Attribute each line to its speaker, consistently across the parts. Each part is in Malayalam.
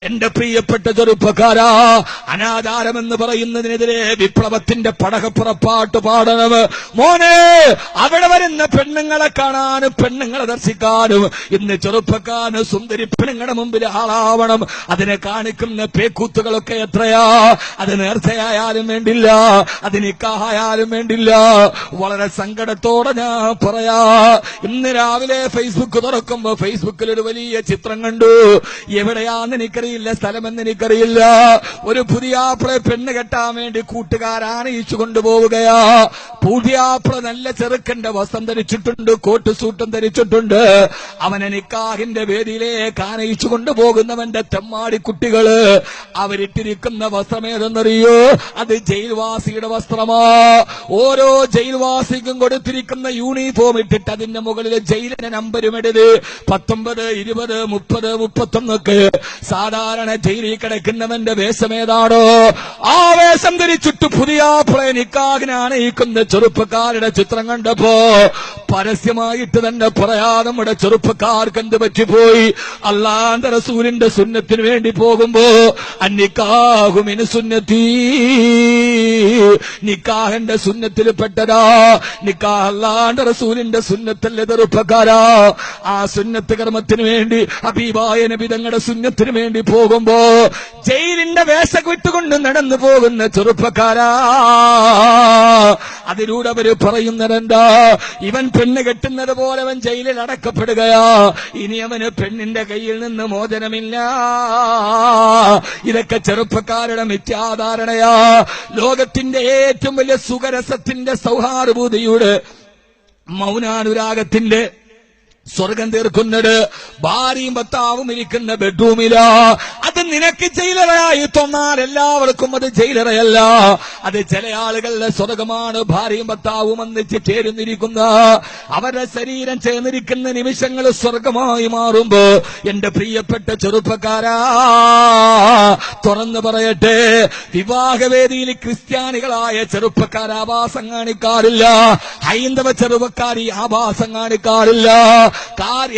Speaker 1: എന്റെ പ്രിയപ്പെട്ട ചെറുപ്പക്കാരാ, അനാചാരമെന്ന് പറയുന്നതിനെതിരെ വിപ്ലവത്തിന്റെ പടകപ്പുറപ്പാട്ട് പാടണം. മോനെ, അവിടെ വരുന്ന പെണ്ണുങ്ങളെ കാണാനും പെണ്ണുങ്ങളെ ദർശിക്കാനും ഇന്ന് ചെറുപ്പക്കാരന് സുന്ദരി പെണ്ണുങ്ങളുടെ മുമ്പിൽ ആളാവണം. അതിനെ കാണിക്കുന്ന പേക്കൂത്തുകളൊക്കെ എത്രയാ. അത് നേർച്ചയായാലും വേണ്ടില്ല, അത് നിക്കാഹായാലും വേണ്ടില്ല. വളരെ സങ്കടത്തോടെ ഞാൻ പറയാ, ഇന്ന് രാവിലെ ഫേസ്ബുക്ക് തുറക്കുമ്പോ ഫേസ്ബുക്കിൽ ഒരു വലിയ ചിത്രം കണ്ടു. എവിടെയാന്ന് എനിക്കറിയില്ല, സ്ഥലമെന്ന് എനിക്കറിയില്ല. ഒരു പുതിയാപ്പിളെ പെണ്ണ് കെട്ടാൻ വേണ്ടി കൂട്ടുകാരാണയിച്ചു കൊണ്ടുപോവുകയാ. പുതിയാപ്പിള നല്ല ചെറുക്കന്റെ വസ്ത്രം ധരിച്ചിട്ടുണ്ട്, കോട്ട് സൂട്ടും ധരിച്ചിട്ടുണ്ട്. അവനെ നിക്കാഹിന്റെ വേദിയിലേക്ക് ആനയിച്ചു കൊണ്ടുപോകുന്നവന്റെ തെമ്മാടി കുട്ടികള് അവരിട്ടിരിക്കുന്ന വസ്ത്രമേതെന്നറിയോ? അത് ജയിൽവാസിയുടെ വസ്ത്രമാ. ഓരോ ജയിൽവാസിക്കും കൊടുത്തിരിക്കുന്ന യൂണിഫോം ഇട്ടിട്ട് അതിന്റെ മുകളിൽ ജയിലിന്റെ നമ്പരും എഴുതി 19, 20, 30, 31. സാധാരണ ജയിലിൽ കിടക്കുന്നവന്റെ വേഷമേതാണോ ആ വേഷം ധരിച്ചിട്ട് പുതിയാപ്പിളെ നിക്കാഹിനാണ് ഈക്കുന്ന ചെറുപ്പക്കാരുടെ ചിത്രം കണ്ടപ്പോ പരസ്യമായിട്ട് തന്നെ പറയാതെ നമ്മുടെ ചെറുപ്പക്കാർക്ക് എന്ത് പറ്റിപ്പോയി? അല്ലാഹുവിന്റെ റസൂലിന്റെ സുന്നത്തിന് വേണ്ടി പോകുമ്പോ അന്നിക്കാഹു മിൻ സുന്നത്തി, നിക്കാഹിന്റെ സുന്നത്തിൽ പെട്ടതാ. നിക്കാഹ് അല്ലാഹുവിന്റെ റസൂലിന്റെ സുന്നത്തല്ലേ ചെറുപ്പക്കാരാ. ആ സുന്നത്ത് കർമ്മത്തിന് വേണ്ടി ഹബീബായ നബി തങ്ങളുടെ സുന്നത്തിന് വേണ്ടി പോകുമ്പോ ജയിലിന്റെ വേഷം വിട്ടുകൊണ്ട് നടന്നു പോകുന്ന ചെറുപ്പക്കാരാ, അതിലൂടെ അവര് പറയുന്നതെന്താ? ഇവൻ പെണ്ണ് കെട്ടുന്നത് പോലെ അവൻ ജയിലിൽ അടക്കപ്പെടുകയാ. ഇനി അവന് പെണ്ണിന്റെ കയ്യിൽ നിന്ന് മോചനമില്ല. ഇതൊക്കെ ചെറുപ്പക്കാരുടെ മിഥ്യാധാരണയാ. ലോകത്തിന്റെ ഏറ്റവും വലിയ സുഖരസത്തിന്റെ സൗഹാർദ്ദബോധിയുടെ മൗനാനുരാഗത്തിന്റെ സ്വർഗം തീർക്കുന്നത് ഭാര്യയും ഭർത്താവും ഇരിക്കുന്ന ബെഡ്റൂമിലാ. അത് നിനക്ക് ജയിലറയായി തോന്നാൽ എല്ലാവർക്കും അത് ജയിലറയല്ല. അത് ചില ആളുകളുടെ സ്വർഗമാണ്. ഭാര്യയും ഭർത്താവും ഒന്നിച്ച് ചേർന്നിരിക്കുന്ന അവരുടെ ശരീരം ചേർന്നിരിക്കുന്ന നിമിഷങ്ങൾ സ്വർഗമായി മാറുമ്പോ എന്റെ പ്രിയപ്പെട്ട ചെറുപ്പക്കാരാ, തുറന്നു പറയട്ടെ, വിവാഹവേദിയിൽ ക്രിസ്ത്യാനികളായ ചെറുപ്പക്കാർ ആഭാസം കാണിക്കാറില്ല. ഹൈന്ദവ ചെറുപ്പക്കാർ ഈ ആഭാസം കാണിക്കാറില്ല.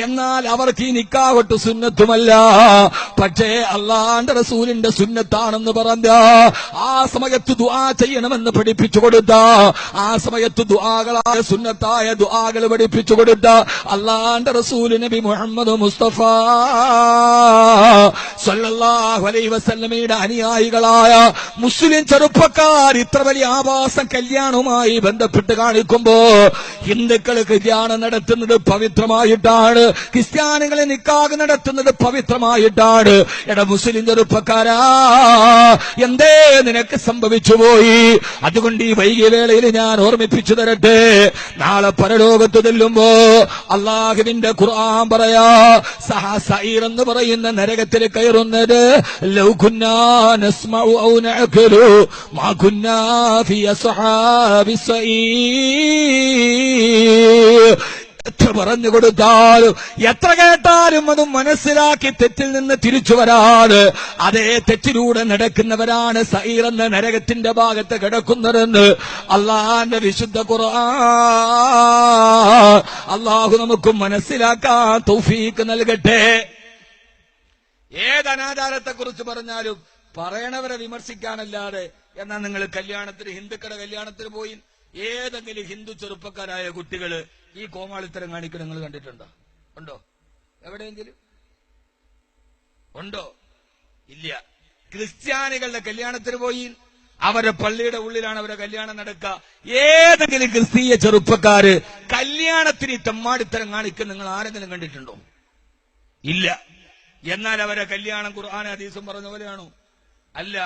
Speaker 1: എന്നാൽ അവർക്ക് ഈ നിക്കാഹ് സുന്നത്തുമല്ല. പക്ഷേ അല്ലാഹുവിന്റെ റസൂലിന്റെ സുന്നത്താണെന്ന് പറഞ്ഞ ആ സമയത്ത് ദുആ ചെയ്യണമെന്ന് പഠിപ്പിച്ചു കൊടുത്ത, ആ സമയത്ത് ദുആകളായ സുന്നത്തായ ദുആകൾ പഠിപ്പിച്ചു കൊടുത്ത അല്ലാഹുവിന്റെ റസൂൽ നബി മുഹമ്മദ് മുസ്തഫ സ്വല്ലല്ലാഹു അലൈഹി വസല്ലമയുടെ അനുയായികളായ മുസ്ലിം ചെറുപ്പക്കാർ ഇത്ര വലിയ ആഭാസം കല്യാണവുമായി ബന്ധപ്പെട്ട് കാണിക്കുമ്പോ ഹിന്ദുക്കൾ കല്യാണം നടത്തുന്നത് പവിത്രമായിട്ടാണ്, ക്രിസ്ത്യാനികളെ നിക്കാഹ് നടത്തുന്നത് പവിത്രമായിട്ടാണ്. എടാ മുസ്ലിം ചെറുപ്പക്കാരാ, എന്തേ നിനക്ക് സംഭവിച്ചു പോയി? അതുകൊണ്ട് ഈ വൈകിയ വേളയിൽ ഞാൻ ഓർമ്മിപ്പിച്ചു തരട്ടെ. നാളെ പരലോകത്ത് ചെല്ലുമ്പോ അല്ലാഹുവിന്റെ ഖുർആൻ പറയാ, സഈർ എന്ന് പറയുന്ന നരകത്തിൽ കയറുന്നത് ലൗ കുന്നാ നസ്മഉ ഔ നഅഖലു മാ കുന്നാ ഫീ അസ്ഹാബിസ് സഈർ. എത്ര പറഞ്ഞു കൊടുത്താലും എത്ര കേട്ടാലും അത് മനസ്സിലാക്കി തെറ്റിൽ നിന്ന് തിരിച്ചു വരാതെ അതേ തെറ്റിലൂടെ നടക്കുന്നവരാണ് സഈർ എന്ന നരകത്തിന്റെ ഭാഗത്ത് കിടക്കുന്നതെന്ന് അല്ലാഹുവിന്റെ വിശുദ്ധ ഖുർആൻ. അല്ലാഹു നമുക്ക് മനസ്സിലാക്കാൻ തൗഫീഖ് നൽകട്ടെ. ഏത് അനാചാരത്തെ കുറിച്ച് പറഞ്ഞാലും പറയണവരെ വിമർശിക്കാനല്ലാതെ. എന്നാൽ നിങ്ങൾ കല്യാണത്തിന്, ഹിന്ദുക്കളുടെ കല്യാണത്തിന് പോയി ഏതെങ്കിലും ഹിന്ദു ചെറുപ്പക്കാരായ കുട്ടികള് ഈ കോമാളിത്തരം കാണിക്കാൻ നിങ്ങൾ കണ്ടിട്ടുണ്ടോ? ഉണ്ടോ? എവിടെയെങ്കിലും ഉണ്ടോ? ഇല്ല. ക്രിസ്ത്യാനികളുടെ കല്യാണത്തിന് പോയി അവരുടെ പള്ളിയുടെ ഉള്ളിലാണ് അവരുടെ കല്യാണം നടക്കുക. ഏതെങ്കിലും ക്രിസ്തീയ ചെറുപ്പക്കാര് കല്യാണത്തിന് ഈ തെമ്മാടിത്തരം കാണിക്കാൻ നിങ്ങൾ ആരെങ്കിലും കണ്ടിട്ടുണ്ടോ? ഇല്ല. എന്നാൽ അവരെ കല്യാണം ഖുർആനും ഹദീസും പറഞ്ഞ പോലെയാണോ? അല്ല.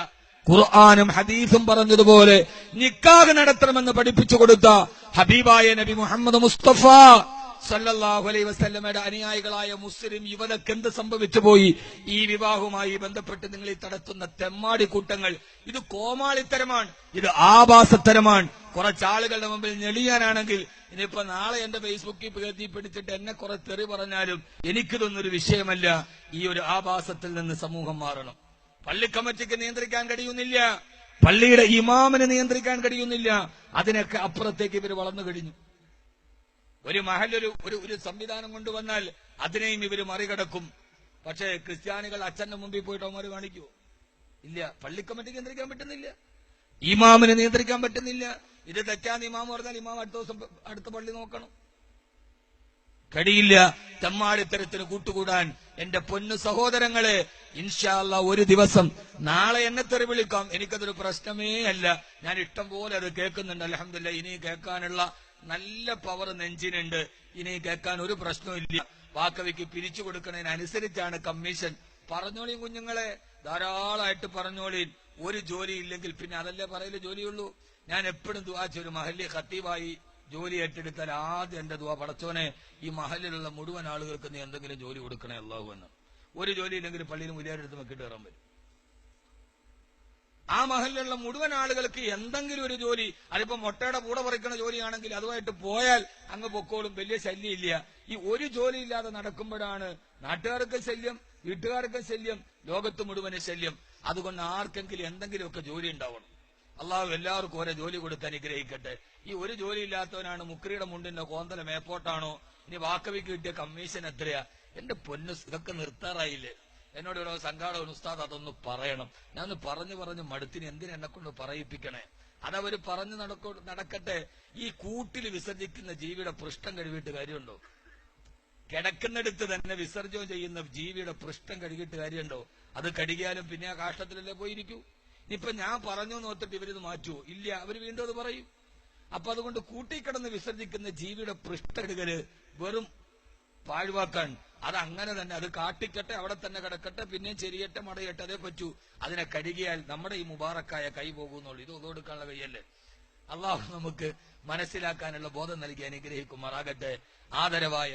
Speaker 1: ഖുർആനും ഹദീസും പറഞ്ഞതുപോലെ നിക്കാഹ് നടത്തണമെന്ന് പഠിപ്പിച്ചു കൊടുത്ത ഹബീബായ നബി മുഹമ്മദ് മുസ്തഫ സല്ലല്ലാഹു അലൈഹി വസല്ലമയുടെ അനുയായികളായ മുസ്ലിം യുവതക്ക് എന്ത് സംഭവിച്ചു പോയി? ഈ വിവാഹവുമായി ബന്ധപ്പെട്ട് നിങ്ങൾ ഈ നടത്തുന്ന തെമ്മാടി കൂട്ടങ്ങൾ, ഇത് കോമാളിത്തരമാണ്, ഇത് ആഭാസത്തരമാണ്. കുറച്ചാളുകളുടെ മുമ്പിൽ ഞെളിയാനാണെങ്കിൽ ഇനിയിപ്പോ നാളെ എന്റെ ഫേസ്ബുക്കിൽ പിടിച്ചിട്ട് എന്നെ കുറെ തെറി പറഞ്ഞാലും എനിക്കിതൊന്നൊരു വിഷയമല്ല. ഈ ഒരു ആഭാസത്തിൽ നിന്ന് സമൂഹം മാറണം. പള്ളി കമ്മിറ്റിക്ക് നിയന്ത്രിക്കാൻ കഴിയുന്നില്ല, പള്ളിയുടെ ഇമാമിനെ നിയന്ത്രിക്കാൻ കഴിയുന്നില്ല. അതിനൊക്കെ അപ്പുറത്തേക്ക് ഇവർ വളർന്നു കഴിഞ്ഞു. ഒരു മഹൽ ഒരു സംവിധാനം കൊണ്ടുവന്നാൽ അതിനെയും ഇവർ മറികടക്കും. പക്ഷേ ക്രിസ്ത്യാനികൾ അച്ഛന്റെ മുമ്പിൽ പോയിട്ട് അവന്മാർ കാണിക്കുവോ? ഇല്ല. പള്ളിക്കമ്മിറ്റിക്ക് നിയന്ത്രിക്കാൻ പറ്റുന്നില്ല, ഇമാമിനെ നിയന്ത്രിക്കാൻ പറ്റുന്നില്ല. ഇത് തെറ്റാന്ന് ഇമാം പറഞ്ഞാൽ ഇമാം അടുത്ത ദിവസം അടുത്ത പള്ളി നോക്കണം. കഴിയില്ല തെമ്മാടിത്തരത്തിന് കൂട്ടുകൂടാൻ. എന്റെ പൊന്നു സഹോദരങ്ങളെ, ഇൻഷാ അല്ലാഹ് ഒരു ദിവസം നാളെ എന്നെ തെറി വിളിക്കാം, എനിക്കതൊരു പ്രശ്നമേ അല്ല. ഞാൻ ഇഷ്ടം പോലെ അത് കേൾക്കുന്നുണ്ട്. അൽഹംദുലില്ലാഹ്, ഇനി കേൾക്കാനുള്ള നല്ല പവർ നെഞ്ചിനുണ്ട്. ഇനി കേൾക്കാൻ ഒരു പ്രശ്നമില്ല. വാക്കവിക്ക് പിരിച്ചു കൊടുക്കുന്നതിനനുസരിച്ചാണ് കമ്മീഷൻ. പറഞ്ഞോളീൻ കുഞ്ഞുങ്ങളെ, ധാരാളമായിട്ട് പറഞ്ഞോളീൻ. ഒരു ജോലി ഇല്ലെങ്കിൽ പിന്നെ അതല്ലേ പറയല് ജോലിയുള്ളൂ. ഞാൻ എപ്പോഴും ദുആ ചെയ്യും, ഒരു മഹല്ലി ഖത്തീബായി ജോലി ഏറ്റെടുത്താൽ ആദ്യം എന്റെ ദുആ, പടച്ചോനെ ഈ മഹലിലുള്ള മുഴുവൻ ആളുകൾക്ക് നീ എന്തെങ്കിലും ജോലി കൊടുക്കണേ അല്ലാഹു എന്ന്. ഒരു ജോലി ഇല്ലെങ്കിൽ പള്ളിയിൽ മുലിയാരെടുത്ത് വെക്കിട്ട് കയറാൻ വരും. ആ മഹലിലുള്ള മുഴുവൻ ആളുകൾക്ക് എന്തെങ്കിലും ഒരു ജോലി, അതിപ്പോ മുട്ടയുടെ കൂടെ പറിക്കുന്ന ജോലിയാണെങ്കിൽ അതുമായിട്ട് പോയാൽ അങ്ങ് പൊക്കോളും, വലിയ ശല്യമില്ല. ഈ ഒരു ജോലി ഇല്ലാതെ നടക്കുമ്പോഴാണ് നാട്ടുകാർക്ക് ശല്യം, വീട്ടുകാർക്ക് ശല്യം, ലോകത്ത് മുഴുവന് ശല്യം. അതുകൊണ്ട് ആർക്കെങ്കിലും എന്തെങ്കിലുമൊക്കെ ജോലി ഉണ്ടാവണം. അള്ളാഹു എല്ലാവർക്കും ഓരോ ജോലി കൊടുത്ത് അനുഗ്രഹിക്കട്ടെ. ഈ ഒരു ജോലി ഇല്ലാത്തവനാണ് മുക്രിയുടെ മുണ്ടിന്റെ കോന്തല മേപ്പോട്ടാണോ, ഇനി വാക്കവിക്ക് കിട്ടിയ കമ്മീഷൻ എത്രയാ? എന്റെ പൊന്നു, ഇതൊക്കെ നിർത്താറായില്ലേ? എന്നോട് ഇവിടെ സംഘാടകൻ ഉസ്താദ് അതൊന്ന് പറയണം. ഞാനൊന്ന് പറഞ്ഞു മടുത്തിന്, എന്തിനെ എന്നെ കൊണ്ട് പറയിപ്പിക്കണേ? അതവര് പറഞ്ഞു നടക്കട്ടെ. ഈ കൂട്ടിൽ വിസർജിക്കുന്ന ജീവിയുടെ പൃഷ്ഠം കഴുകിയിട്ട് കാര്യമുണ്ടോ? കിടക്കുന്നിടത്ത് തന്നെ വിസർജനം ചെയ്യുന്ന ജീവിയുടെ പൃഷ്ഠം കഴുകിയിട്ട് കാര്യമുണ്ടോ? അത് കഴുകിയാലും പിന്നെ ആ കാഷ്ടത്തിലല്ലേ പോയിരിക്കൂ. ഇനിയിപ്പൊ ഞാൻ പറഞ്ഞു നോത്തിട്ട് ഇവരിത് മാറ്റുമോ? ഇല്ല, അവര് വീണ്ടും അത് പറയും. അപ്പൊ അതുകൊണ്ട് കൂട്ടിക്കിടന്ന് വിസർജിക്കുന്ന ജീവിയുടെ പൃഷ്ഠകഴുകല് വെറും പാഴ്വാക്കാൻ. അത് അങ്ങനെ തന്നെ, അത് കാട്ടിക്കട്ടെ, അവിടെ തന്നെ കിടക്കട്ടെ, പിന്നെയും ചെരിയട്ടെ, മടയട്ടെ, അതേ പറ്റൂ. അതിനെ കഴുകിയാൽ നമ്മുടെ ഈ മുബാറക്കായ കൈ പോകുന്നുള്ളൂ. ഇത് ഒതുകൊടുക്കാനുള്ള കൈയല്ലേ? അള്ളാഹു നമുക്ക് മനസ്സിലാക്കാനുള്ള ബോധം നൽകി അനുഗ്രഹിക്കുമാറാകട്ടെ. ആദരവായ